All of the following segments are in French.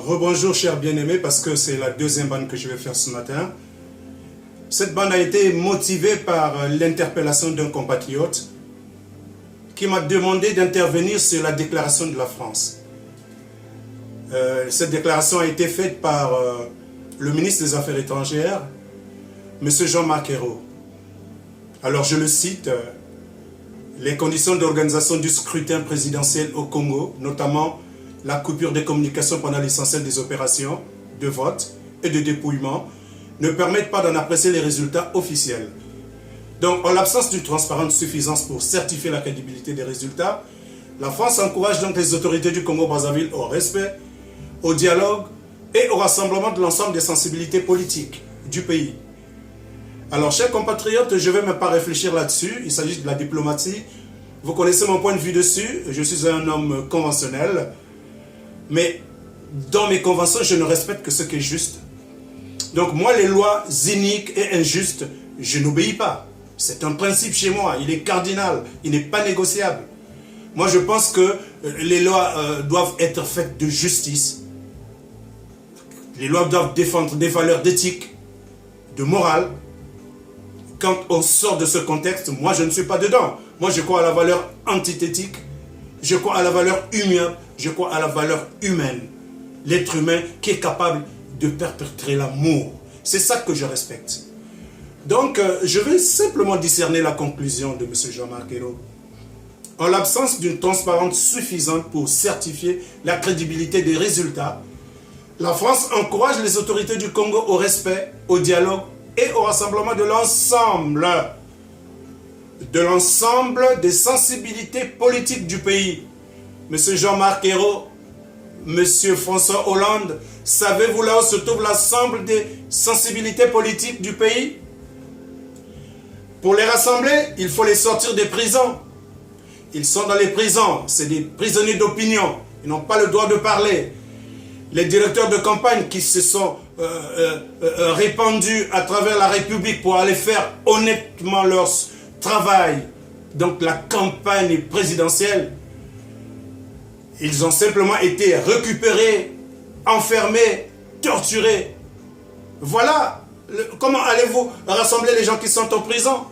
Rebonjour chers bien-aimés, parce que c'est la deuxième bande que je vais faire ce matin. Cette bande a été motivée par l'interpellation d'un compatriote qui m'a demandé d'intervenir sur la déclaration de la France. Cette déclaration a été faite par le ministre des Affaires étrangères, M. Jean-Marc Ayrault. Alors je le cite, les conditions d'organisation du scrutin présidentiel au Congo, notamment la coupure des communications pendant l'essentiel des opérations de vote et de dépouillement, ne permettent pas d'en apprécier les résultats officiels. Donc, en l'absence d'une transparence suffisante pour certifier la crédibilité des résultats, la France encourage donc les autorités du Congo-Brazzaville au respect, au dialogue et au rassemblement de l'ensemble des sensibilités politiques du pays. Alors, chers compatriotes, je ne vais même pas réfléchir là-dessus, il s'agit de la diplomatie. Vous connaissez mon point de vue dessus, je suis un homme conventionnel, mais dans mes conventions, je ne respecte que ce qui est juste. Donc moi, les lois iniques et injustes, je n'obéis pas. C'est un principe chez moi, il est cardinal, il n'est pas négociable. Moi, je pense que les lois doivent être faites de justice. Les lois doivent défendre des valeurs d'éthique, de morale. Quand on sort de ce contexte, moi, je ne suis pas dedans. Moi, je crois à la valeur antithétique, je crois à la valeur humaine, je crois à la valeur humaine. L'être humain qui est capable de perpétrer l'amour. C'est ça que je respecte. Donc, je vais simplement discerner la conclusion de M. Jean-Marc Ayrault. En l'absence d'une transparence suffisante pour certifier la crédibilité des résultats, la France encourage les autorités du Congo au respect, au dialogue et au rassemblement de l'ensemble des sensibilités politiques du pays. M. Jean-Marc Ayrault, Monsieur François Hollande, savez-vous là où se trouve l'ensemble des sensibilités politiques du pays? Pour les rassembler, il faut les sortir des prisons. Ils sont dans les prisons, c'est des prisonniers d'opinion. Ils n'ont pas le droit de parler. Les directeurs de campagne qui se sont répandus à travers la République pour aller faire honnêtement leur travail, donc la campagne présidentielle, ils ont simplement été récupérés, enfermés, torturés. Voilà. Comment allez-vous rassembler les gens qui sont en prison?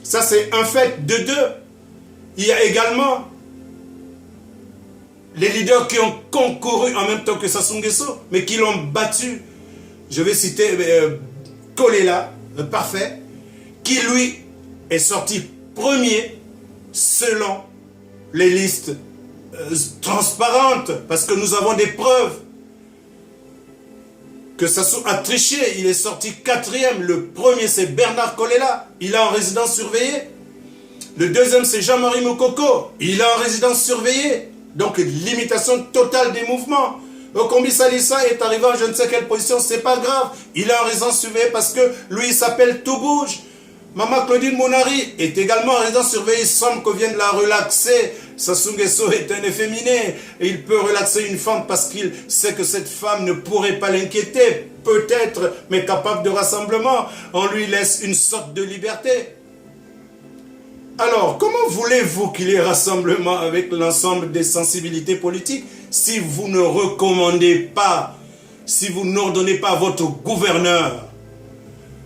Ça, c'est un fait de deux. Il y a également les leaders qui ont concouru en même temps que Sassou Nguesso, mais qui l'ont battu. Je vais citer Kolela, le parfait, qui lui est sorti premier selon les listes transparente, parce que nous avons des preuves que Sassou a triché. Il est sorti quatrième. Le premier, c'est Bernard Kolela, il est en résidence surveillée. Le deuxième, c'est Jean-Marie Moukoko, il est en résidence surveillée. Donc limitation totale des mouvements. Okombi Salissa est arrivé en je ne sais quelle position, c'est pas grave, il est en résidence surveillée parce que lui il s'appelle Tout Bouge. Maman Claudine Monari est également en résidence surveillée. Il semble qu'on vienne la relaxer. Sassou Nguesso est un efféminé. Et il peut relaxer une femme parce qu'il sait que cette femme ne pourrait pas l'inquiéter. Peut-être, mais capable de rassemblement. On lui laisse une sorte de liberté. Alors, comment voulez-vous qu'il y ait rassemblement avec l'ensemble des sensibilités politiques si vous ne recommandez pas, si vous n'ordonnez pas à votre gouverneur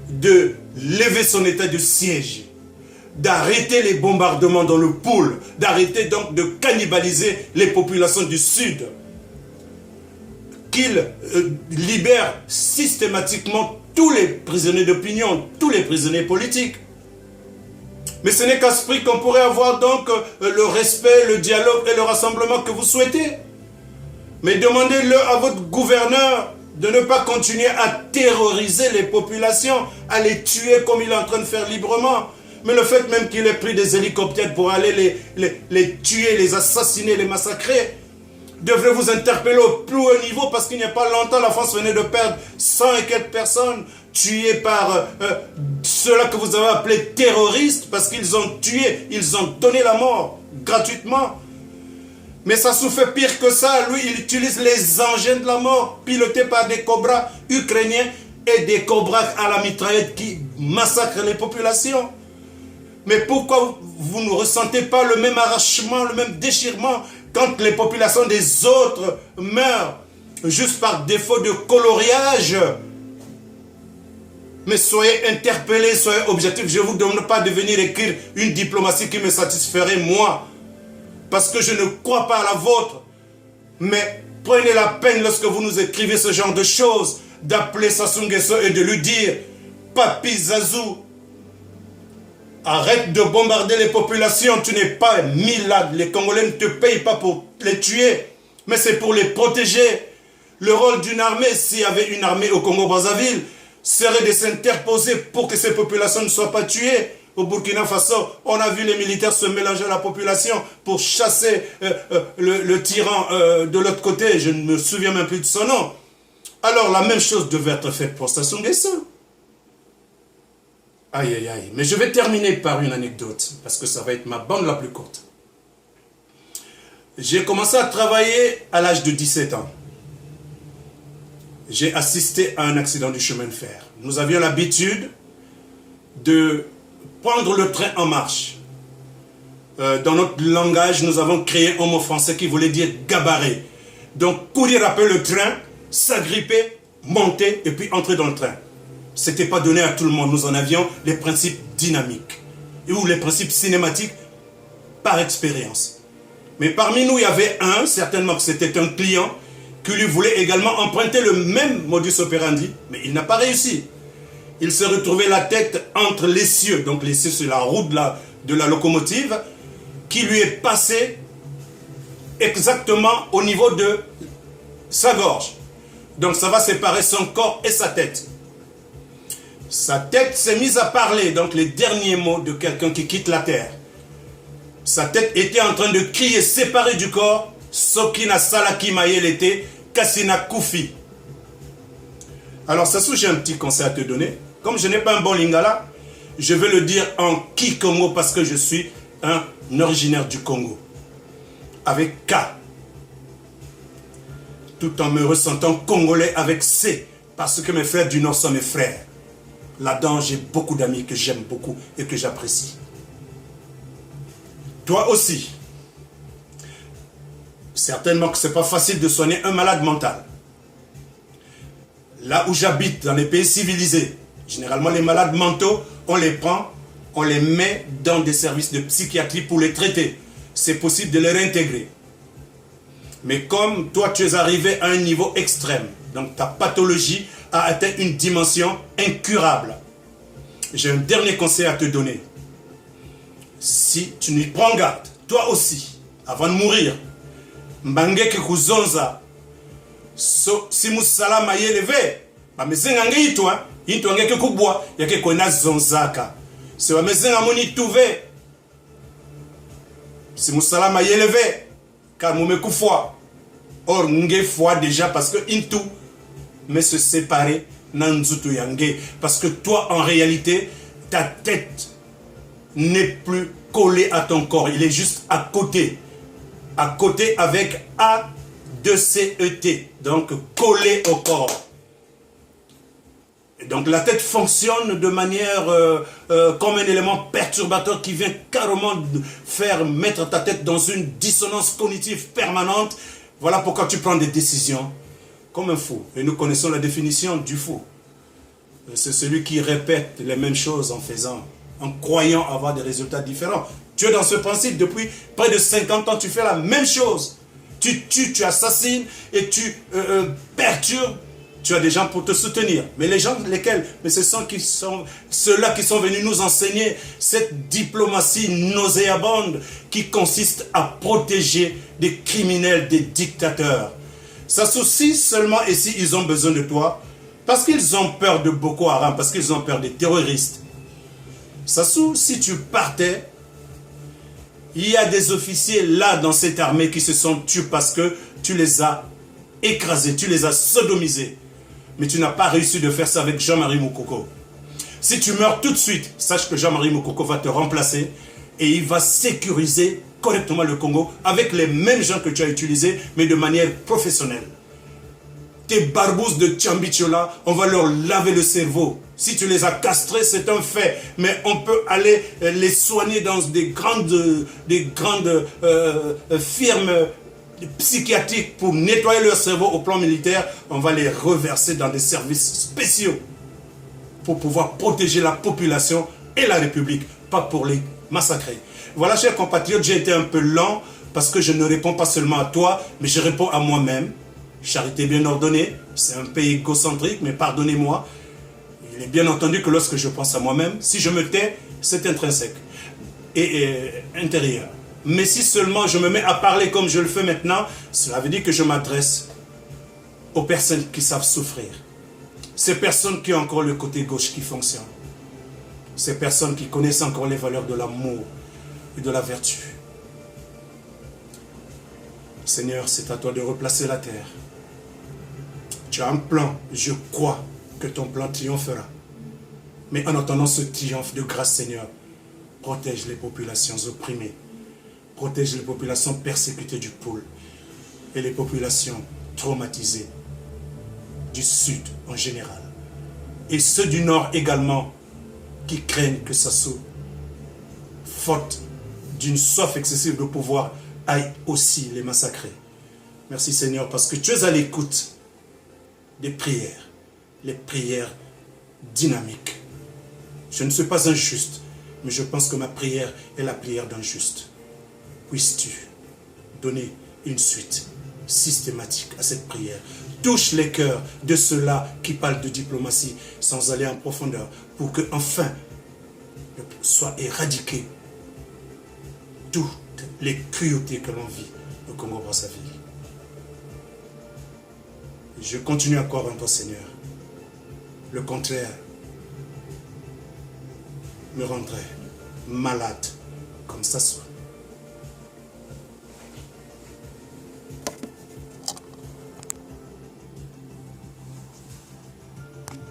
de lever son état de siège, d'arrêter les bombardements dans le pôle, d'arrêter donc de cannibaliser les populations du Sud, qu'il libère systématiquement tous les prisonniers d'opinion, tous les prisonniers politiques. Mais ce n'est qu'à ce prix qu'on pourrait avoir donc le respect, le dialogue et le rassemblement que vous souhaitez. Mais demandez-le à votre gouverneur de ne pas continuer à terroriser les populations, à les tuer comme il est en train de faire librement. Mais le fait même qu'il ait pris des hélicoptères pour aller les tuer, les assassiner, les massacrer, devrait vous interpeller au plus haut niveau, parce qu'il n'y a pas longtemps, la France venait de perdre 100 et quelques personnes tuées par ceux-là que vous avez appelés terroristes, parce qu'ils ont tué, ils ont donné la mort gratuitement. Mais ça fait pire que ça. Lui, il utilise les engins de la mort pilotés par des cobras ukrainiens et des cobras à la mitraillette qui massacrent les populations. Mais pourquoi vous ne ressentez pas le même arrachement, le même déchirement quand les populations des autres meurent juste par défaut de coloriage? Mais soyez interpellés, soyez objectifs. Je ne vous demande pas de venir écrire une diplomatie qui me satisferait moi, parce que je ne crois pas à la vôtre. Mais prenez la peine lorsque vous nous écrivez ce genre de choses, d'appeler Sassou Nguesso et de lui dire: Papi Zazou, arrête de bombarder les populations, tu n'es pas milad. Les Congolais ne te payent pas pour les tuer, mais c'est pour les protéger. Le rôle d'une armée, s'il y avait une armée au Congo-Brazzaville, serait de s'interposer pour que ces populations ne soient pas tuées. Au Burkina Faso, on a vu les militaires se mélanger à la population pour chasser le tyran de l'autre côté. Je ne me souviens même plus de son nom. Alors la même chose devait être faite pour Sassou Nguesso. Aïe, aïe, aïe. Mais je vais terminer par une anecdote, parce que ça va être ma bande la plus courte. J'ai commencé à travailler à l'âge de 17 ans. J'ai assisté à un accident du chemin de fer. Nous avions l'habitude de prendre le train en marche. Dans notre langage, nous avons créé un mot français qui voulait dire gabarer. Donc, courir après le train, s'agripper, monter et puis entrer dans le train. Ce n'était pas donné à tout le monde. Nous en avions les principes dynamiques ou les principes cinématiques par expérience. Mais parmi nous, il y avait un, certainement que c'était un client, qui lui voulait également emprunter le même modus operandi, mais il n'a pas réussi. Il s'est retrouvé la tête entre l'essieu, donc l'essieu c'est la roue de la locomotive, qui lui est passée exactement au niveau de sa gorge. Donc ça va séparer son corps et sa tête. Sa tête s'est mise à parler, donc les derniers mots de quelqu'un qui quitte la terre. Sa tête était en train de crier, séparée du corps, Sokina Salaki Mayelete, Kassina Koufi. Alors Sassou, j'ai un petit conseil à te donner. Comme je n'ai pas un bon lingala, je vais le dire en Kikongo parce que je suis un originaire du Congo. Avec K. Tout en me ressentant congolais avec C. Parce que mes frères du Nord sont mes frères. Là-dedans, j'ai beaucoup d'amis que j'aime beaucoup et que j'apprécie. Toi aussi. Certainement que ce n'est pas facile de soigner un malade mental. Là où j'habite, dans les pays civilisés, généralement les malades mentaux, on les prend, on les met dans des services de psychiatrie pour les traiter. C'est possible de les réintégrer. Mais comme toi tu es arrivé à un niveau extrême, donc ta pathologie a atteint une dimension incurable, j'ai un dernier conseil à te donner. Si tu n'y prends garde, toi aussi, avant de mourir, Mbangeke kuzonza, si musala mayeleve, ba mezenga ngeitwa, into ngeke kubwa, yake kona zonzaka. Si ba mezenga moni tuve, si musala mayeleve, car moume kufwa. Or nge foi déjà parce que into, mais se séparer nanzutu yange. Parce que toi en réalité, ta tête n'est plus collée à ton corps, il est juste à côté. À côté avec A-2-C-E-T, donc collé au corps. Et donc la tête fonctionne de manière comme un élément perturbateur qui vient carrément faire mettre ta tête dans une dissonance cognitive permanente. Voilà pourquoi tu prends des décisions comme un fou. Et nous connaissons la définition du fou. C'est celui qui répète les mêmes choses en faisant, en croyant avoir des résultats différents. Tu es dans ce principe depuis près de 50 ans, tu fais la même chose. Tu tues, tu assassines et tu perturbes. Tu as des gens pour te soutenir. Mais les gens, lesquels? Mais ce sont ceux-là qui sont venus nous enseigner cette diplomatie nauséabonde qui consiste à protéger des criminels, des dictateurs. Ça soucie seulement et si ils ont besoin de toi, parce qu'ils ont peur de Boko Haram, parce qu'ils ont peur des terroristes. Sassou, si tu partais, il y a des officiers là dans cette armée qui se sont tués parce que tu les as écrasés, tu les as sodomisés. Mais tu n'as pas réussi de faire ça avec Jean-Marie Moukoko. Si tu meurs tout de suite, sache que Jean-Marie Moukoko va te remplacer et il va sécuriser correctement le Congo avec les mêmes gens que tu as utilisés, mais de manière professionnelle. tes barbouzes de Tchambichola, on va leur laver le cerveau. Si tu les as castrés, c'est un fait. Mais on peut aller les soigner dans des grandes firmes psychiatriques pour nettoyer leur cerveau au plan militaire. On va les reverser dans des services spéciaux pour pouvoir protéger la population et la République, pas pour les massacrer. Voilà, chers compatriotes, j'ai été un peu lent parce que je ne réponds pas seulement à toi, mais je réponds à moi-même. Charité bien ordonnée, c'est un pays égocentrique, mais pardonnez-moi. Il est bien entendu que lorsque je pense à moi-même, si je me tais, c'est intrinsèque et intérieur. Mais si seulement je me mets à parler comme je le fais maintenant, cela veut dire que je m'adresse aux personnes qui savent souffrir. Ces personnes qui ont encore le côté gauche qui fonctionne. Ces personnes qui connaissent encore les valeurs de l'amour et de la vertu. Seigneur, c'est à toi de replacer la terre. Tu as un plan, je crois que ton plan triomphera. Mais en attendant ce triomphe de grâce, Seigneur, protège les populations opprimées, protège les populations persécutées du pôle et les populations traumatisées du sud en général. Et ceux du nord également qui craignent que ça soit faute d'une soif excessive de pouvoir aille aussi les massacrer. Merci Seigneur parce que tu es à l'écoute des prières, les prières dynamiques. Je ne suis pas injuste, mais je pense que ma prière est la prière d'un juste. Puisses-tu donner une suite systématique à cette prière. Touche les cœurs de ceux-là qui parlent de diplomatie sans aller en profondeur pour que enfin soient éradiquées toutes les cruautés que l'on vit au Congo-Brazzaville. Je continue à croire en toi, Seigneur. Le contraire me rendrait malade, comme ça soit.